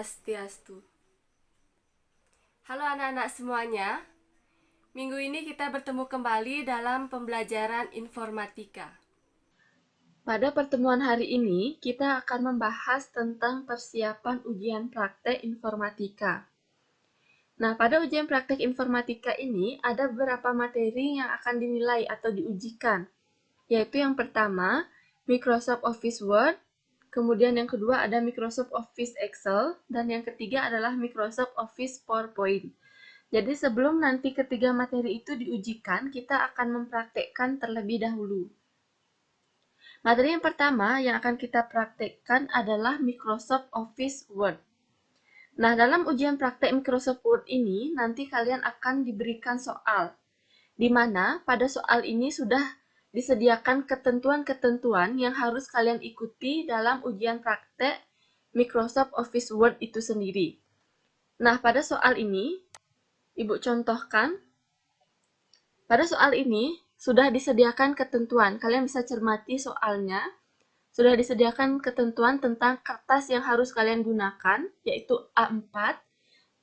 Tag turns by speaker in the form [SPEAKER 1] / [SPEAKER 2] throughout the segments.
[SPEAKER 1] Swastiastu. Halo anak-anak semuanya. Minggu ini kita bertemu kembali dalam pembelajaran informatika. Pada pertemuan hari ini, kita akan membahas tentang persiapan ujian praktek informatika. Nah, pada ujian praktek informatika ini ada beberapa materi yang akan dinilai atau diujikan, yaitu yang pertama, Microsoft Office Word, kemudian yang kedua ada Microsoft Office Excel, dan yang ketiga adalah Microsoft Office PowerPoint. Jadi sebelum nanti ketiga materi itu diujikan, kita akan mempraktekkan terlebih dahulu. Materi yang pertama yang akan kita praktekkan adalah Microsoft Office Word. Nah, dalam ujian praktek Microsoft Word ini, nanti kalian akan diberikan soal, di mana pada soal ini sudah disediakan ketentuan-ketentuan yang harus kalian ikuti dalam ujian praktek Microsoft Office Word itu sendiri. Nah, pada soal ini, Ibu contohkan, pada soal ini sudah disediakan ketentuan. Kalian bisa cermati soalnya. Sudah disediakan ketentuan tentang kertas yang harus kalian gunakan, yaitu A4,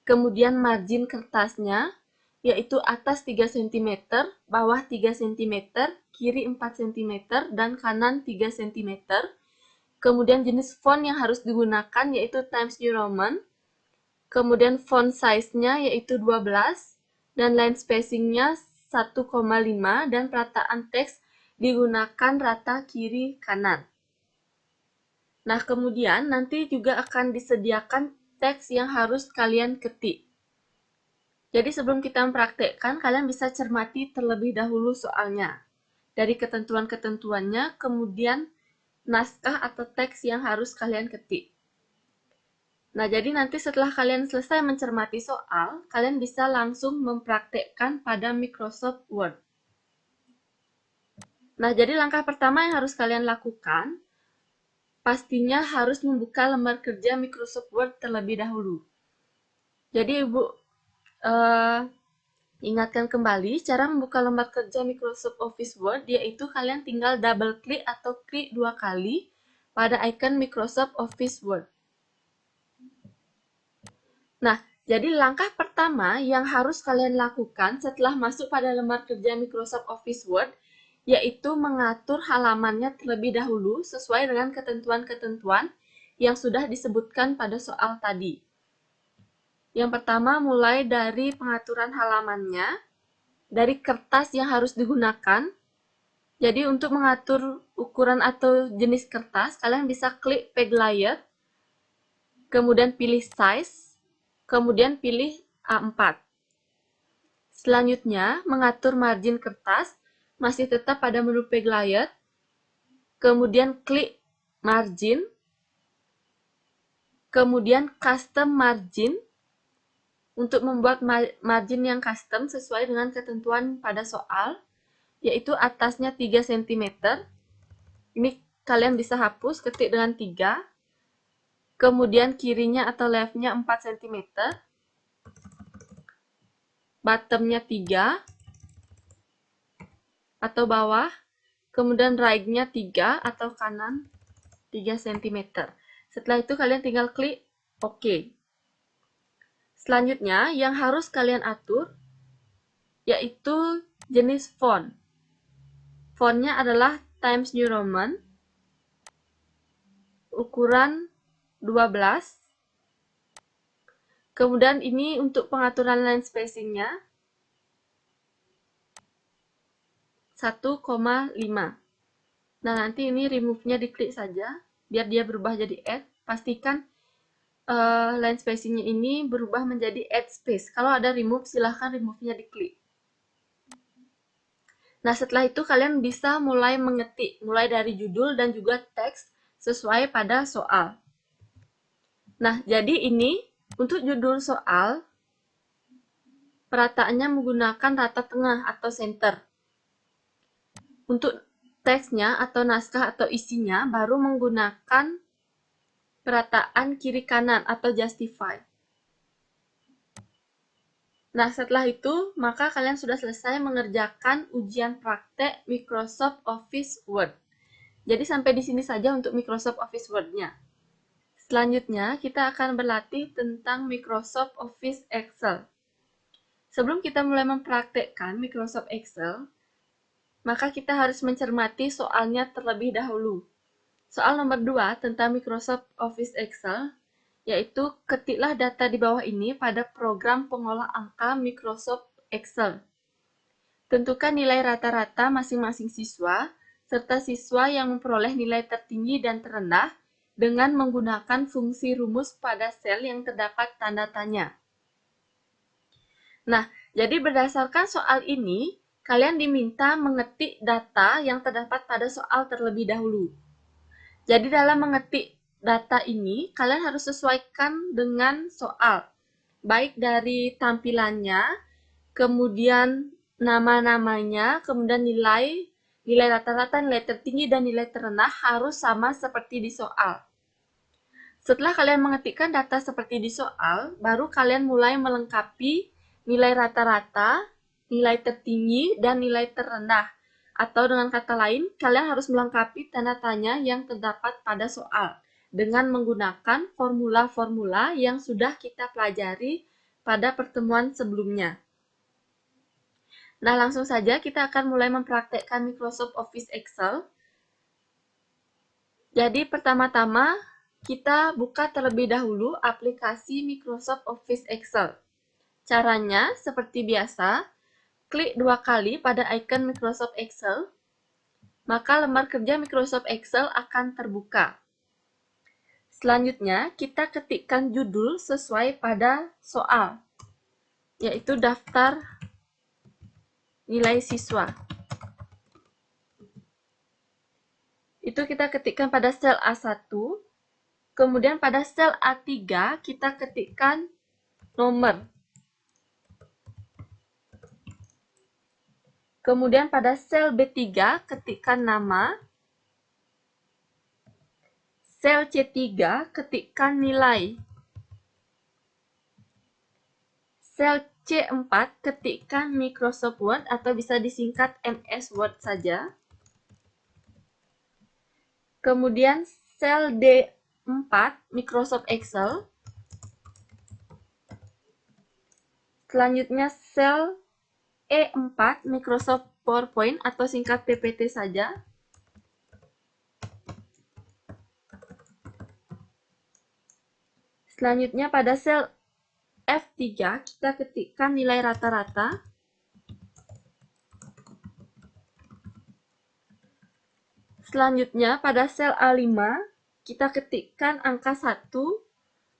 [SPEAKER 1] kemudian margin kertasnya, yaitu atas 3 cm, bawah 3 cm, kiri 4 cm, dan kanan 3 cm. Kemudian jenis font yang harus digunakan yaitu Times New Roman. Kemudian font size-nya yaitu 12, dan line spacing-nya 1,5, dan perataan teks digunakan rata kiri kanan. Nah, kemudian nanti juga akan disediakan teks yang harus kalian ketik. Jadi sebelum kita mempraktekkan, kalian bisa cermati terlebih dahulu soalnya. Dari ketentuan-ketentuannya, kemudian naskah atau teks yang harus kalian ketik. Nah, jadi nanti setelah kalian selesai mencermati soal, kalian bisa langsung mempraktekkan pada Microsoft Word. Nah, jadi langkah pertama yang harus kalian lakukan, pastinya harus membuka lembar kerja Microsoft Word terlebih dahulu. Jadi Ibu ingatkan kembali, cara membuka lembar kerja Microsoft Office Word yaitu kalian tinggal double klik atau klik 2 kali pada icon Microsoft Office Word. Nah, jadi langkah pertama yang harus kalian lakukan setelah masuk pada lembar kerja Microsoft Office Word yaitu mengatur halamannya terlebih dahulu sesuai dengan ketentuan-ketentuan yang sudah disebutkan pada soal tadi. Yang pertama, mulai dari pengaturan halamannya, dari kertas yang harus digunakan. Jadi untuk mengatur ukuran atau jenis kertas, kalian bisa klik Page Layout, kemudian pilih Size, kemudian pilih A4. Selanjutnya, mengatur margin kertas, masih tetap pada menu Page Layout, kemudian klik Margin, kemudian Custom Margin, untuk membuat margin yang custom sesuai dengan ketentuan pada soal, yaitu atasnya 3 cm. Ini kalian bisa hapus, ketik dengan 3. Kemudian kirinya atau leftnya 4 cm. Bottomnya 3. Atau bawah. Kemudian right-nya 3 atau kanan 3 cm. Setelah itu kalian tinggal klik OK. Selanjutnya, yang harus kalian atur yaitu jenis font. Fontnya adalah Times New Roman, ukuran 12. Kemudian ini untuk pengaturan line spacing-nya 1,5. Nah, nanti ini remove-nya diklik saja, biar dia berubah jadi add. Pastikan line spacing-nya ini berubah menjadi add space. Kalau ada remove, silahkan remove-nya diklik. Nah, setelah itu kalian bisa mulai mengetik, mulai dari judul dan juga teks sesuai pada soal. Nah, jadi ini untuk judul soal, perataannya menggunakan rata tengah atau center. Untuk teksnya atau naskah atau isinya baru menggunakan perataan kiri kanan atau justify. Nah, setelah itu, maka kalian sudah selesai mengerjakan ujian praktek Microsoft Office Word. Jadi sampai di sini saja untuk Microsoft Office Word-nya. Selanjutnya, kita akan berlatih tentang Microsoft Office Excel. Sebelum kita mulai mempraktekkan Microsoft Excel, maka kita harus mencermati soalnya terlebih dahulu. Soal nomor 2 tentang Microsoft Office Excel, yaitu ketiklah data di bawah ini pada program pengolah angka Microsoft Excel. Tentukan nilai rata-rata masing-masing siswa, serta siswa yang memperoleh nilai tertinggi dan terendah dengan menggunakan fungsi rumus pada sel yang terdapat tanda tanya. Nah, jadi berdasarkan soal ini, kalian diminta mengetik data yang terdapat pada soal terlebih dahulu. Jadi dalam mengetik data ini, kalian harus sesuaikan dengan soal, baik dari tampilannya, kemudian nama-namanya, kemudian nilai rata-rata, nilai tertinggi, dan nilai terendah harus sama seperti di soal. Setelah kalian mengetikkan data seperti di soal, baru kalian mulai melengkapi nilai rata-rata, nilai tertinggi, dan nilai terendah. Atau dengan kata lain, kalian harus melengkapi tanda tanya yang terdapat pada soal dengan menggunakan formula-formula yang sudah kita pelajari pada pertemuan sebelumnya. Nah, langsung saja kita akan mulai mempraktekkan Microsoft Office Excel. Jadi, pertama-tama kita buka terlebih dahulu aplikasi Microsoft Office Excel. Caranya seperti biasa, klik 2 kali pada icon Microsoft Excel, maka lembar kerja Microsoft Excel akan terbuka. Selanjutnya, kita ketikkan judul sesuai pada soal, yaitu daftar nilai siswa. Itu kita ketikkan pada sel A1, kemudian pada sel A3 kita ketikkan nomor. Kemudian pada sel B3 ketikkan nama. Sel C3 ketikkan nilai. Sel C4 ketikkan Microsoft Word atau bisa disingkat MS Word saja. Kemudian sel D4 Microsoft Excel. Selanjutnya sel E4 Microsoft PowerPoint atau singkat PPT saja. Selanjutnya pada sel F3 kita ketikkan nilai rata-rata. Selanjutnya pada sel A5 kita ketikkan angka 1,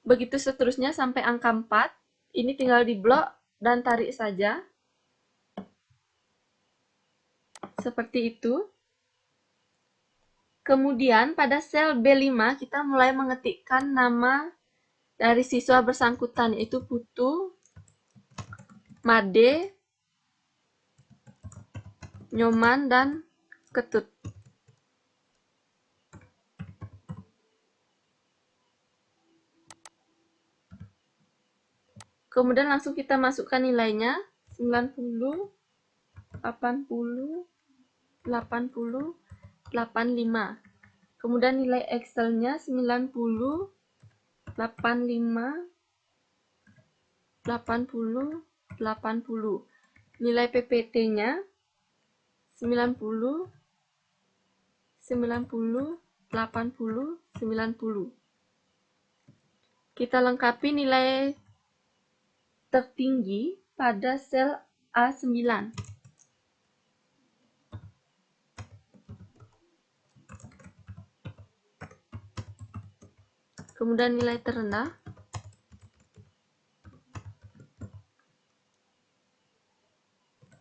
[SPEAKER 1] begitu seterusnya sampai angka 4. Ini tinggal diblok dan tarik saja. Seperti itu. Kemudian pada sel B5 kita mulai mengetikkan nama dari siswa bersangkutan, yaitu Putu, Made, Nyoman, dan Ketut. Kemudian langsung kita masukkan nilainya, 90, 80, 80, 85. Kemudian nilai Excel-nya 90, 85, 80, 80. Nilai PPT-nya 90, 90, 80, 90. Kita lengkapi nilai tertinggi pada sel A9. Kemudian nilai terendah.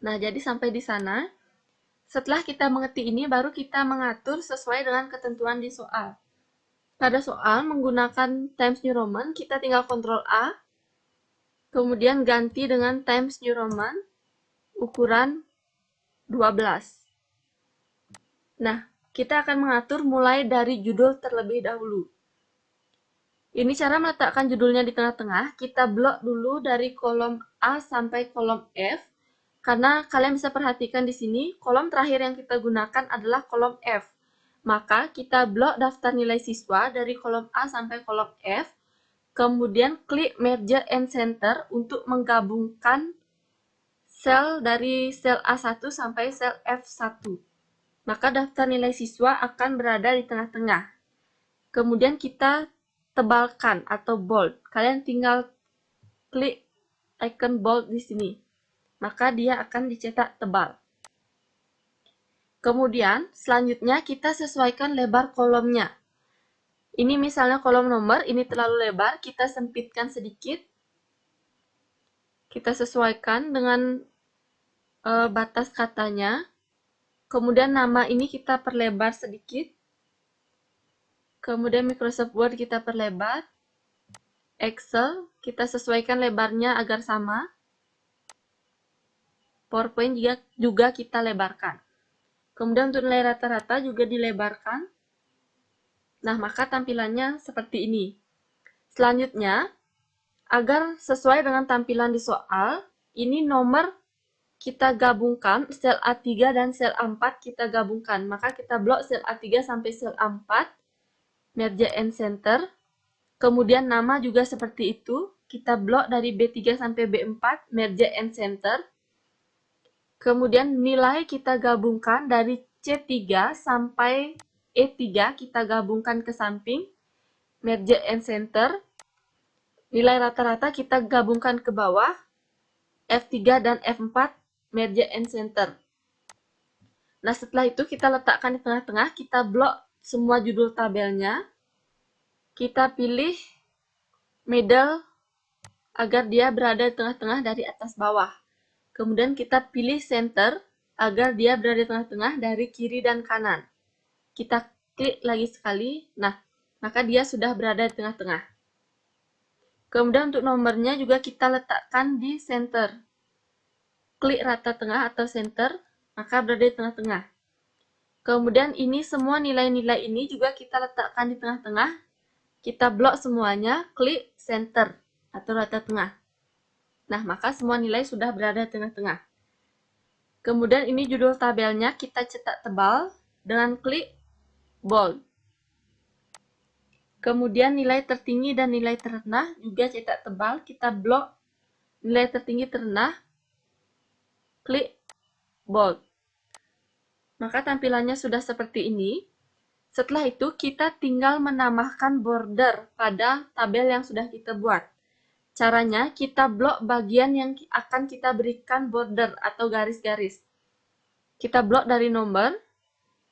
[SPEAKER 1] Nah, jadi sampai di sana. Setelah kita mengetik ini, baru kita mengatur sesuai dengan ketentuan di soal. Pada soal, menggunakan Times New Roman, kita tinggal Ctrl A, kemudian ganti dengan Times New Roman, ukuran 12. Nah, kita akan mengatur mulai dari judul terlebih dahulu. Ini cara meletakkan judulnya di tengah-tengah. Kita blok dulu dari kolom A sampai kolom F. Karena kalian bisa perhatikan di sini, kolom terakhir yang kita gunakan adalah kolom F. maka kita blok daftar nilai siswa dari kolom A sampai kolom F, kemudian klik Merge and Center untuk menggabungkan sel dari sel A1 sampai sel F1. Maka daftar nilai siswa akan berada di tengah-tengah. Kemudian kita tebalkan atau bold. Kalian tinggal klik icon bold di sini. Maka dia akan dicetak tebal. Kemudian, selanjutnya kita sesuaikan lebar kolomnya. Ini misalnya kolom nomor, ini terlalu lebar, kita sempitkan sedikit. Kita sesuaikan dengan batas katanya. Kemudian nama ini kita perlebar sedikit. Kemudian Microsoft Word kita perlebar. Excel, kita sesuaikan lebarnya agar sama. PowerPoint juga kita lebarkan. Kemudian untuk nilai rata-rata juga dilebarkan. Nah, maka tampilannya seperti ini. Selanjutnya, agar sesuai dengan tampilan di soal, ini nomor kita gabungkan, sel A3 dan sel A4 kita gabungkan. Maka kita blok sel A3 sampai sel A4, Merge and Center. Kemudian nama juga seperti itu, kita blok dari B3 sampai B4, Merge and Center. Kemudian nilai kita gabungkan dari C3 sampai E3 kita gabungkan ke samping, Merge and Center. Nilai rata-rata kita gabungkan ke bawah, F3 dan F4, Merge and Center. Nah, setelah itu kita letakkan di tengah-tengah, kita blok semua judul tabelnya. Kita pilih middle agar dia berada di tengah-tengah dari atas bawah. Kemudian kita pilih center agar dia berada di tengah-tengah dari kiri dan kanan. Kita klik lagi sekali, nah, maka dia sudah berada di tengah-tengah. Kemudian untuk nomornya juga kita letakkan di center. Klik rata tengah atau center, maka berada di tengah-tengah. Kemudian ini semua nilai-nilai ini juga kita letakkan di tengah-tengah. Kita blok semuanya, klik center atau rata tengah. Nah, maka semua nilai sudah berada di tengah-tengah. Kemudian ini judul tabelnya kita cetak tebal dengan klik bold. Kemudian nilai tertinggi dan nilai terendah juga cetak tebal. Kita blok nilai tertinggi terendah, klik bold. Maka tampilannya sudah seperti ini. Setelah itu kita tinggal menambahkan border pada tabel yang sudah kita buat. Caranya, kita blok bagian yang akan kita berikan border atau garis-garis. Kita blok dari nomor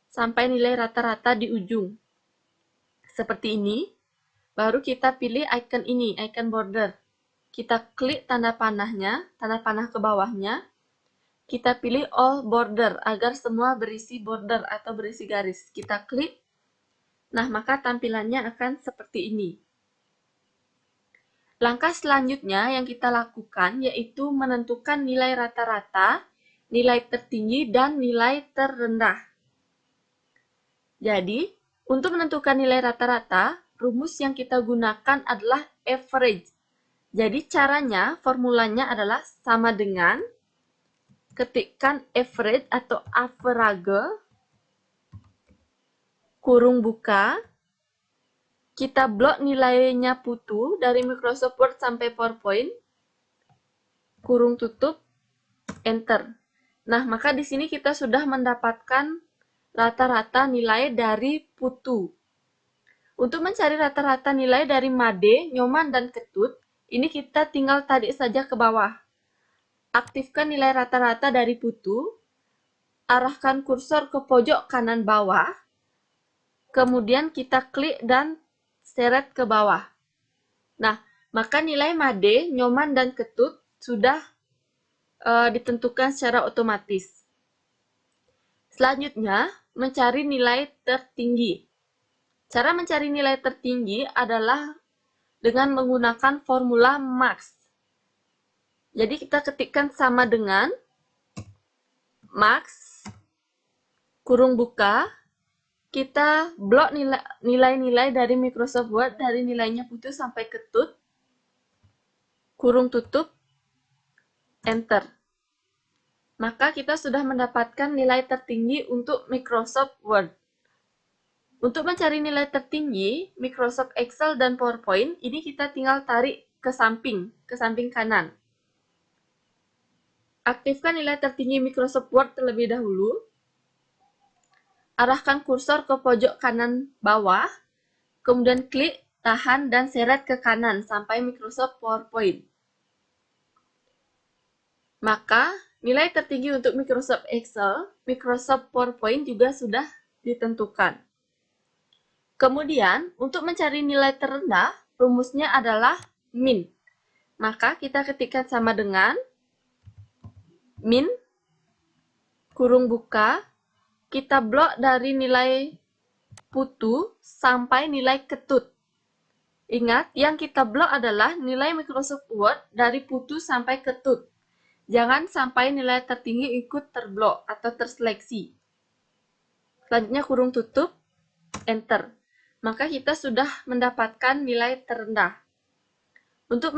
[SPEAKER 1] sampai nilai rata-rata di ujung. Seperti ini. Baru kita pilih icon ini, icon border. Kita klik tanda panahnya, tanda panah ke bawahnya. Kita pilih all border agar semua berisi border atau berisi garis. Kita klik. Nah, maka tampilannya akan seperti ini. Langkah selanjutnya yang kita lakukan yaitu menentukan nilai rata-rata, nilai tertinggi, dan nilai terendah. Jadi, untuk menentukan nilai rata-rata, rumus yang kita gunakan adalah average. Jadi, caranya, formulanya adalah sama dengan ketikkan average atau average, kurung buka, kita blok nilainya putu dari Microsoft Word sampai PowerPoint, kurung tutup, enter. Nah, maka di sini kita sudah mendapatkan rata-rata nilai dari putu. Untuk mencari rata-rata nilai dari Made, Nyoman, dan Ketut, ini kita tinggal tarik saja ke bawah. Aktifkan nilai rata-rata dari putu, arahkan kursor ke pojok kanan bawah, kemudian kita klik dan seret ke bawah. Nah, maka nilai Made, Nyoman, dan Ketut sudah ditentukan secara otomatis. Selanjutnya, mencari nilai tertinggi. Cara mencari nilai tertinggi adalah dengan menggunakan formula max. Jadi kita ketikkan sama dengan max, kurung buka, kita blok nilai-nilai dari Microsoft Word dari nilainya putu sampai ketut, kurung tutup, enter. Maka kita sudah mendapatkan nilai tertinggi untuk Microsoft Word. Untuk mencari nilai tertinggi, Microsoft Excel dan PowerPoint, ini kita tinggal tarik ke samping kanan. Aktifkan nilai tertinggi Microsoft Word terlebih dahulu. Arahkan kursor ke pojok kanan bawah, kemudian klik, tahan, dan seret ke kanan sampai Microsoft PowerPoint. Maka, nilai tertinggi untuk Microsoft Excel, Microsoft PowerPoint juga sudah ditentukan. Kemudian, untuk mencari nilai terendah, rumusnya adalah min. Maka, kita ketikkan sama dengan min, kurung buka, kita blok dari nilai putu sampai nilai ketut. Ingat, yang kita blok adalah nilai Microsoft Word dari putu sampai ketut. Jangan sampai nilai tertinggi ikut terblok atau terseleksi. Selanjutnya kurung tutup, enter. Maka kita sudah mendapatkan nilai terendah. Untuk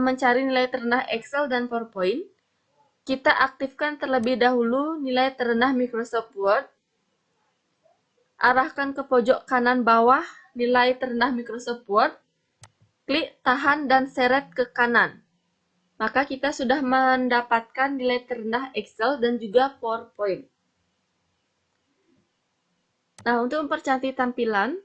[SPEAKER 1] mencari nilai terendah Excel dan PowerPoint, kita aktifkan terlebih dahulu nilai terendah Microsoft Word. Arahkan ke pojok kanan bawah nilai terendah Microsoft Word. Klik, tahan, dan seret ke kanan. Maka kita sudah mendapatkan nilai terendah Excel dan juga PowerPoint. Nah, untuk mempercantik tampilan,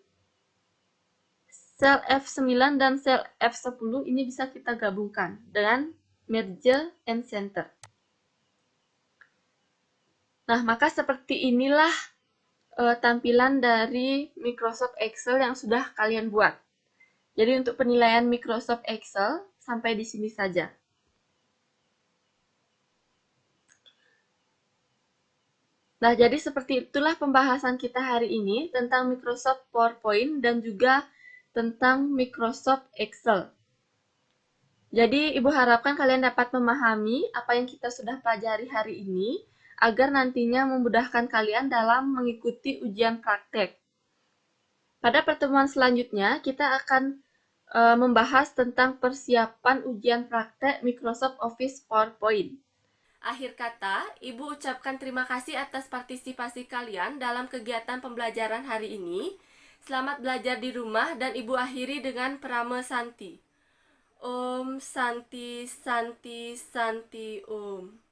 [SPEAKER 1] sel F9 dan sel F10 ini bisa kita gabungkan dengan Merge and Center. Nah, maka seperti inilah tampilan dari Microsoft Excel yang sudah kalian buat. Jadi untuk penilaian Microsoft Excel, sampai di sini saja. Nah, jadi seperti itulah pembahasan kita hari ini tentang Microsoft PowerPoint dan juga tentang Microsoft Excel. Jadi, Ibu harapkan kalian dapat memahami apa yang kita sudah pelajari hari ini, agar nantinya memudahkan kalian dalam mengikuti ujian praktek. Pada pertemuan selanjutnya, kita akan membahas tentang persiapan ujian praktek Microsoft Office PowerPoint. Akhir kata, Ibu ucapkan terima kasih atas partisipasi kalian dalam kegiatan pembelajaran hari ini. Selamat belajar di rumah dan Ibu akhiri dengan Prama Santi. Om Santi Santi Santi Om.